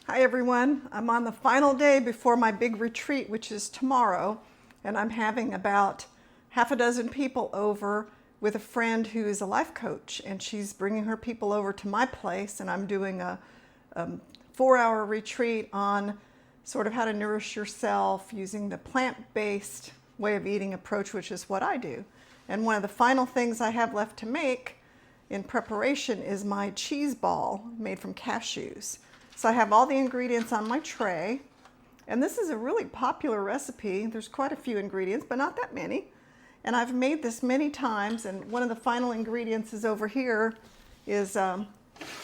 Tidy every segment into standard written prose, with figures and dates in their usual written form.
Hi everyone, I'm on the final day before my big retreat, which is tomorrow, and I'm having about half a dozen people over with a friend who is a life coach, and she's bringing her people over to my place, and I'm doing a 4-hour retreat on sort of how to nourish yourself using the plant-based way of eating approach, which is what I do. And one of the final things I have left to make in preparation is my cheese ball made from cashews. So I have all the ingredients on my tray, and this is a really popular recipe. There's quite a few ingredients, but not that many. And I've made this many times, and one of the final ingredients is over here is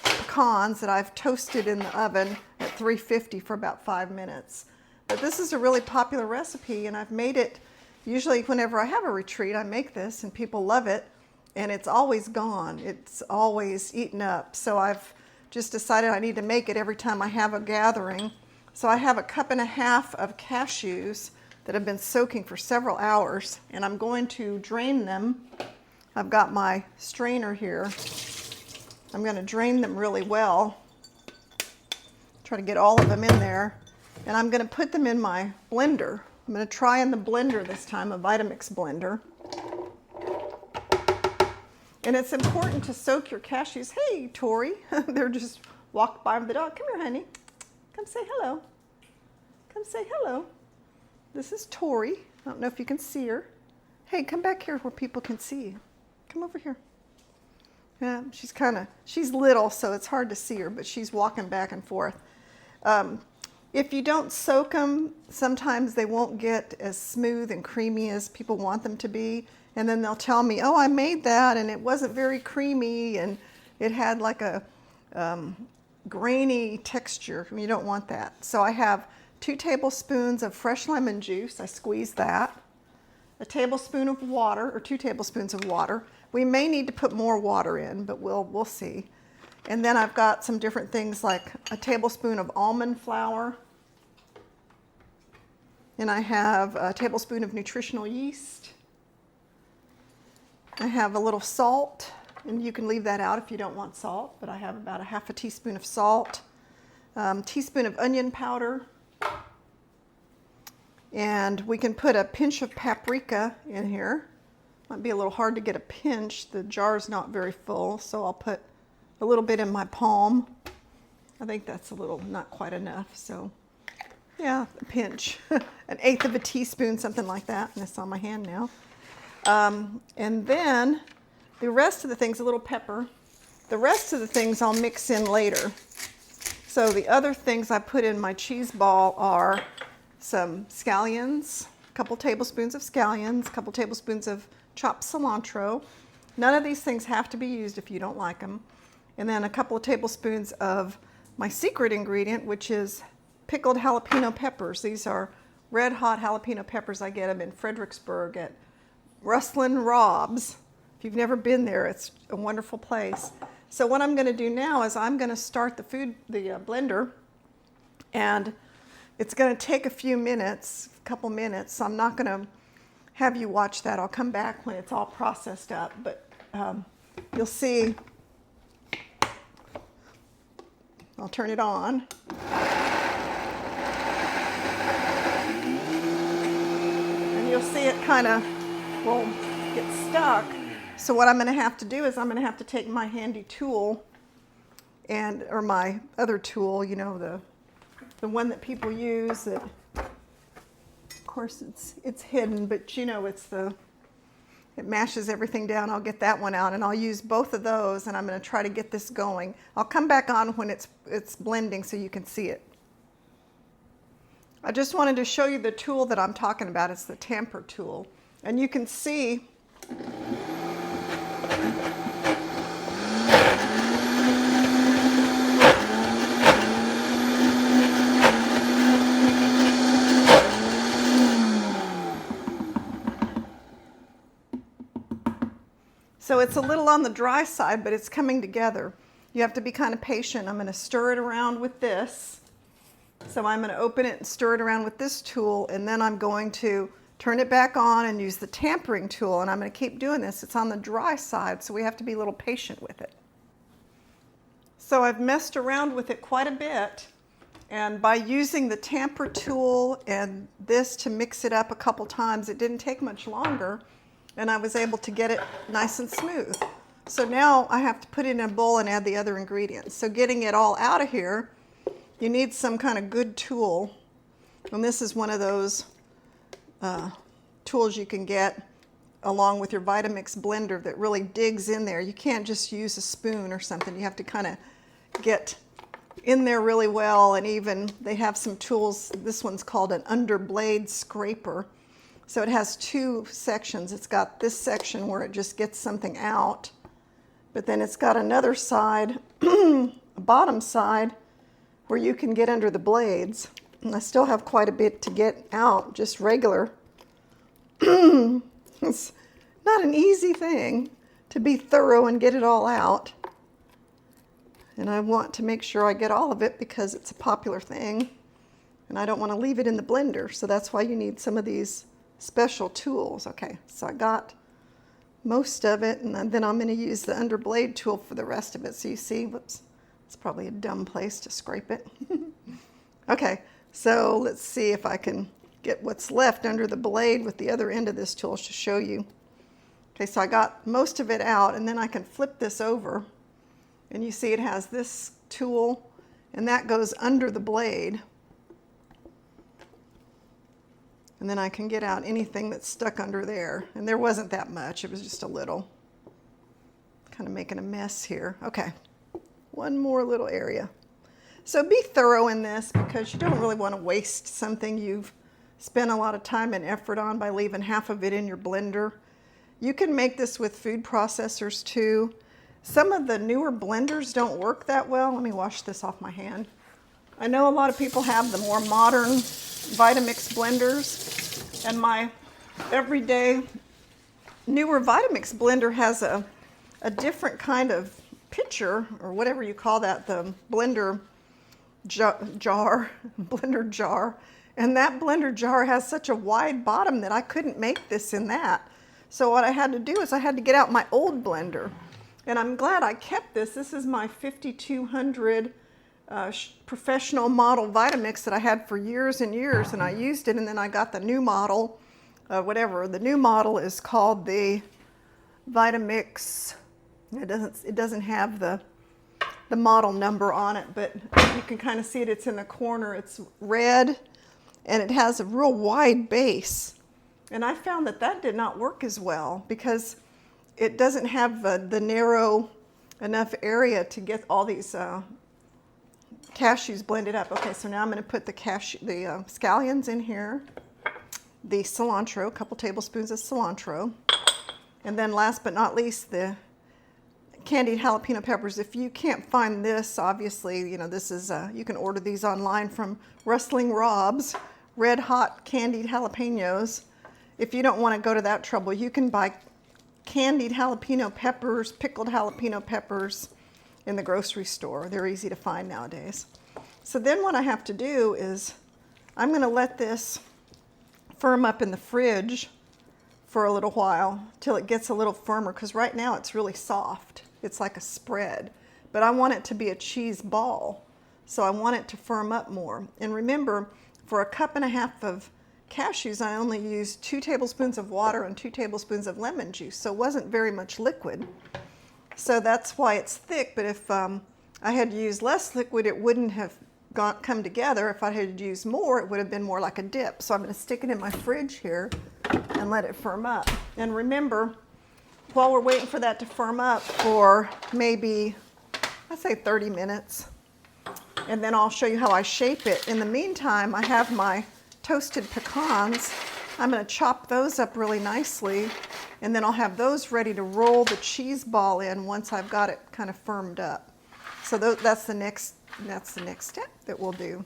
pecans that I've toasted in the oven at 350 for about 5 minutes. But this is a really popular recipe, and I've made it usually whenever I have a retreat. I make this and people love it, and it's always gone. It's always eaten up. So I've just decided I need to make it every time I have a gathering. So I have a cup and a half of cashews that have been soaking for several hours, and I'm going to drain them. I've got my strainer here. I'm going to drain them really well. Try to get all of them in there. And I'm going to put them in my blender. I'm going to try in the blender this time, a Vitamix blender. And it's important to soak your cashews. Hey, Tori. They're just walked by the dog. Come here, honey. Come say hello. Come say hello. This is Tori. I don't know if you can see her. Hey, come back here where people can see you. Come over here. Yeah, she's little, so it's hard to see her, but she's walking back and forth. If you don't soak them, sometimes they won't get as smooth and creamy as people want them to be. And then they'll tell me, oh, I made that and it wasn't very creamy and it had like a grainy texture. You don't want that. So I have 2 tablespoons of fresh lemon juice. I squeeze that. A tablespoon of water, or 2 tablespoons of water. We may need to put more water in, but we'll see. And then I've got some different things like a tablespoon of almond flour. And I have a tablespoon of nutritional yeast. I have a little salt, and you can leave that out if you don't want salt, but I have about a half a teaspoon of salt, teaspoon of onion powder, and we can put a pinch of paprika in here. Might be a little hard to get a pinch. The jar's not very full, so I'll put a little bit in my palm. I think that's a little, not quite enough, so yeah, a pinch. 1/8 of a teaspoon, something like that, and it's on my hand now. And then the rest of the things, a little pepper, the rest of the things I'll mix in later. So the other things I put in my cheese ball are some scallions, a couple tablespoons of scallions, a couple tablespoons of chopped cilantro. None of these things have to be used if you don't like them. And then a couple of tablespoons of my secret ingredient, which is pickled jalapeno peppers. These are red hot jalapeno peppers. I get them in Fredericksburg at Rustlin Rob's. If you've never been there, it's a wonderful place. So what I'm going to do now is I'm going to start the blender, and it's going to take a few minutes, a couple minutes. So I'm not going to have you watch that. I'll come back when it's all processed up, but you'll see. I'll turn it on. And you'll see it kind of will get stuck. So what I'm going to have to do is I'm going to have to take my handy tool or my other tool, you know, the one that people use that, of course it's hidden, but you know, it mashes everything down. I'll get that one out and I'll use both of those, and I'm going to try to get this going. I'll come back on when it's blending so you can see it. I just wanted to show you the tool that I'm talking about. It's the tamper tool. And you can see so it's a little on the dry side, but it's coming together. You have to be kind of patient. I'm going to stir it around with this. So I'm going to open it and stir it around with this tool, and then I'm going to turn it back on and use the tampering tool, and I'm going to keep doing this. It's on the dry side, so we have to be a little patient with it. So I've messed around with it quite a bit, And by using the tamper tool and this to mix it up a couple times, it didn't take much longer, and I was able to get it nice and smooth. So now I have to put it in a bowl and add the other ingredients. So getting it all out of here, you need some kind of good tool. And this is one of those tools you can get along with your Vitamix blender that really digs in there. You can't just use a spoon or something. You have to kind of get in there really well, and even they have some tools. This one's called an underblade scraper. So it has two sections. It's got this section where it just gets something out, but then it's got another side, a bottom side, where you can get under the blades. And I still have quite a bit to get out, just regular. It's not an easy thing to be thorough and get it all out. And I want to make sure I get all of it because it's a popular thing. And I don't want to leave it in the blender. So that's why you need some of these special tools. Okay, so I got most of it, and then I'm going to use the underblade tool for the rest of it. So you see, whoops, it's probably a dumb place to scrape it. Okay, so let's see if I can get what's left under the blade with the other end of this tool to show you. Okay, so I got most of it out, and then I can flip this over, and you see it has this tool, and that goes under the blade. And then I can get out anything that's stuck under there. And there wasn't that much, it was just a little. Kind of making a mess here. Okay, one more little area. So be thorough in this because you don't really want to waste something you've spent a lot of time and effort on by leaving half of it in your blender. You can make this with food processors too. Some of the newer blenders don't work that well. Let me wash this off my hand. I know a lot of people have the more modern Vitamix blenders, and my everyday newer Vitamix blender has a different kind of pitcher, or whatever you call that, the blender blender jar. And that blender jar has such a wide bottom that I couldn't make this in that. So what I had to do is I had to get out my old blender. And I'm glad I kept this. This is my 5200 professional model Vitamix that I had for years and years, and I used it, and then I got the new model, whatever. The new model is called the Vitamix. It doesn't have the model number on it, but you can kind of see it. It's in the corner. It's red, and it has a real wide base. And I found that that did not work as well because it doesn't have the narrow enough area to get all these cashews blended up. Okay, so now I'm going to put the scallions in here, the cilantro, a couple tablespoons of cilantro, and then last but not least, the candied jalapeno peppers. If you can't find this, obviously, you know, this is, you can order these online from Rustling Rob's, red hot candied jalapenos. If you don't want to go to that trouble, you can buy candied jalapeno peppers, pickled jalapeno peppers in the grocery store. They're easy to find nowadays. So then what I have to do is I'm going to let this firm up in the fridge for a little while till it gets a little firmer, because right now it's really soft. It's like a spread, but I want it to be a cheese ball. So I want it to firm up more. And remember, for a cup and a half of cashews, I only used 2 tablespoons of water and 2 tablespoons of lemon juice. So it wasn't very much liquid. So that's why it's thick, but if I had used less liquid, it wouldn't have come together. If I had used more, it would have been more like a dip. So I'm going to stick it in my fridge here and let it firm up. And remember, while we're waiting for that to firm up for maybe, I'd say 30 minutes, and then I'll show you how I shape it. In the meantime, I have my toasted pecans. I'm going to chop those up really nicely, and then I'll have those ready to roll the cheese ball in once I've got it kind of firmed up. So that's the next step that we'll do.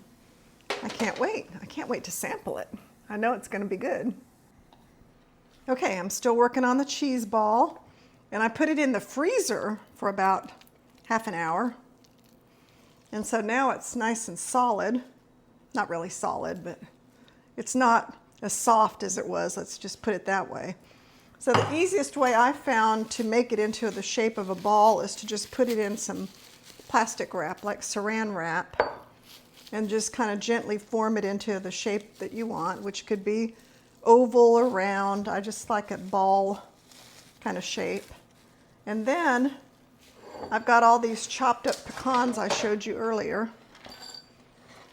I can't wait. I can't wait to sample it. I know it's going to be good. Okay, I'm still working on the cheese ball, and I put it in the freezer for about half an hour. And so now it's nice and solid. Not really solid, but it's not as soft as it was. Let's just put it that way. So the easiest way I found to make it into the shape of a ball is to just put it in some plastic wrap, like saran wrap. and just kind of gently form it into the shape that you want, which could be oval or round. I just like a ball kind of shape. And then I've got all these chopped up pecans I showed you earlier.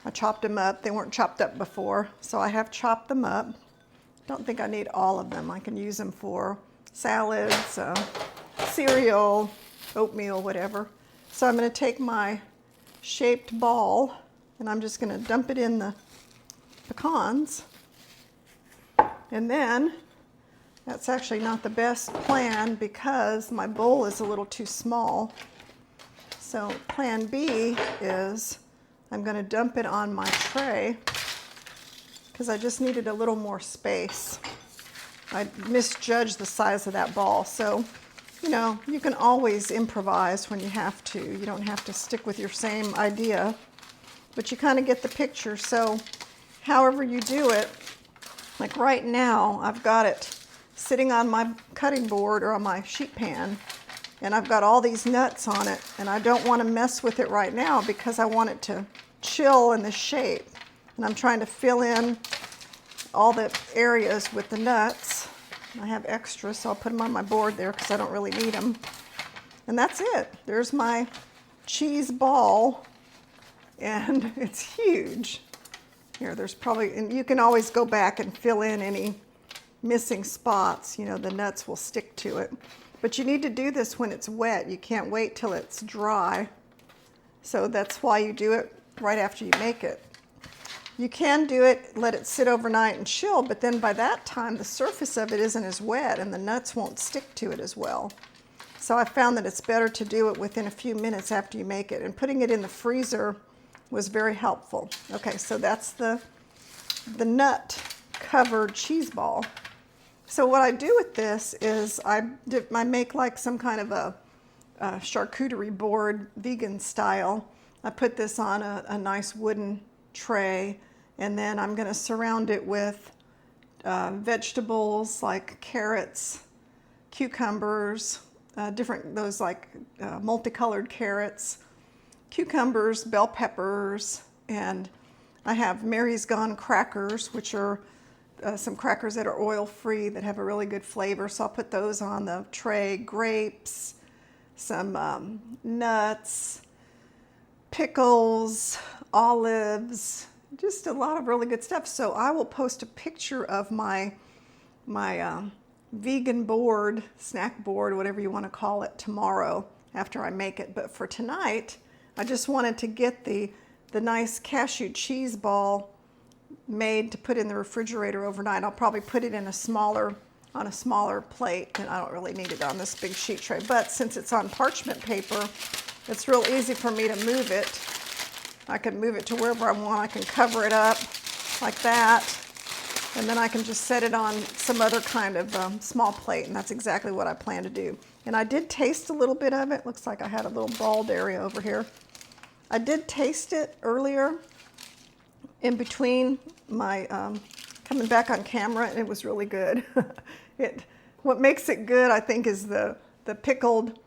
I chopped them up. They weren't chopped up before, so I have chopped them up. Don't think I need all of them. I can use them for salads, cereal, oatmeal, whatever. So I'm going to take my shaped ball and I'm just going to dump it in the pecans. And then, that's actually not the best plan because my bowl is a little too small. So plan B is I'm going to dump it on my tray because I just needed a little more space. I misjudged the size of that ball. So, you know, you can always improvise when you have to. You don't have to stick with your same idea, but you kind of get the picture. So however you do it, like right now, I've got it sitting on my cutting board or on my sheet pan, and I've got all these nuts on it, and I don't want to mess with it right now because I want it to chill in the shape. And I'm trying to fill in all the areas with the nuts. I have extra, so I'll put them on my board there because I don't really need them. And that's it. There's my cheese ball, and it's huge. Here, there's probably, and you can always go back and fill in any missing spots. You know, the nuts will stick to it. But you need to do this when it's wet. You can't wait till it's dry. So that's why you do it right after you make it. You can do it, let it sit overnight and chill, but then by that time the surface of it isn't as wet and the nuts won't stick to it as well. So I found that it's better to do it within a few minutes after you make it, and putting it in the freezer was very helpful. Okay, so that's the nut covered cheese ball. So what I do with this is I make like some kind of a charcuterie board, vegan style. I put this on a nice wooden tray, and then I'm going to surround it with vegetables like carrots, cucumbers, those like multicolored carrots, cucumbers, bell peppers, and I have Mary's Gone crackers, which are some crackers that are oil-free that have a really good flavor, so I'll put those on the tray. Grapes, some nuts, pickles, olives, just a lot of really good stuff. So I will post a picture of my vegan board, snack board, whatever you want to call it, tomorrow after I make it. But for tonight, I just wanted to get the nice cashew cheese ball made to put in the refrigerator overnight. I'll probably put it in on a smaller plate, and I don't really need it on this big sheet tray. But since it's on parchment paper, it's real easy for me to move it. I can move it to wherever I want. I can cover it up like that, and then I can just set it on some other kind of small plate, and that's exactly what I plan to do. And I did taste a little bit of it. Looks like I had a little bald area over here. I did taste it earlier in between my coming back on camera, and it was really good. What makes it good, I think, is the pickled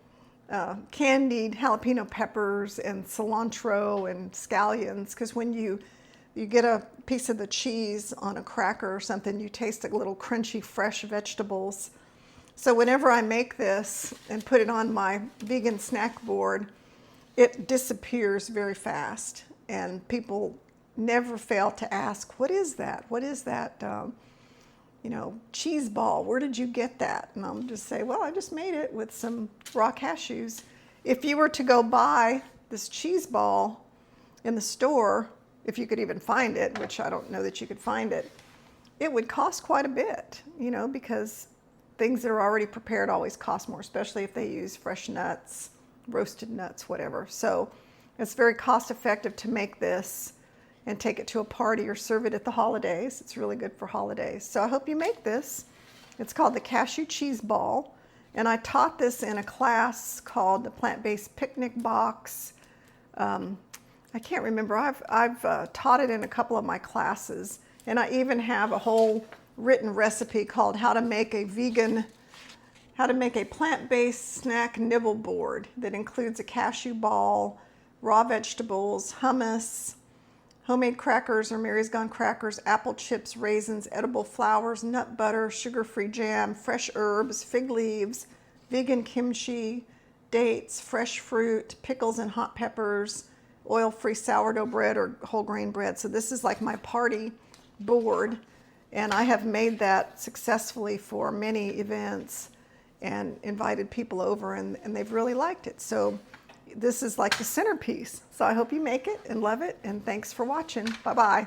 candied jalapeno peppers and cilantro and scallions, because when you get a piece of the cheese on a cracker or something, you taste a little crunchy, fresh vegetables. So whenever I make this and put it on my vegan snack board, it disappears very fast, and people never fail to ask, what is that? What is that, cheese ball? Where did you get that? And I'll just say, well, I just made it with some raw cashews. If you were to go buy this cheese ball in the store, if you could even find it, which I don't know that you could find it, it would cost quite a bit, because things that are already prepared always cost more, especially if they use fresh nuts, roasted nuts, whatever. So it's very cost effective to make this and take it to a party or serve it at the holidays. It's really good for holidays. So I hope you make this. It's called the Cashew Cheese Ball. And I taught this in a class called the Plant-Based Picnic Box. I can't remember. I've taught it in a couple of my classes. And I even have a whole written recipe called How to Make a Plant-Based Snack Nibble Board that includes a cashew ball, raw vegetables, hummus, homemade crackers or Mary's Gone crackers, apple chips, raisins, edible flowers, nut butter, sugar-free jam, fresh herbs, fig leaves, vegan kimchi, dates, fresh fruit, pickles and hot peppers, oil-free sourdough bread or whole grain bread. So this is like my party board, and I have made that successfully for many events and invited people over, and they've really liked it. So this is like the centerpiece. So I hope you make it and love it, and thanks for watching. Bye-bye.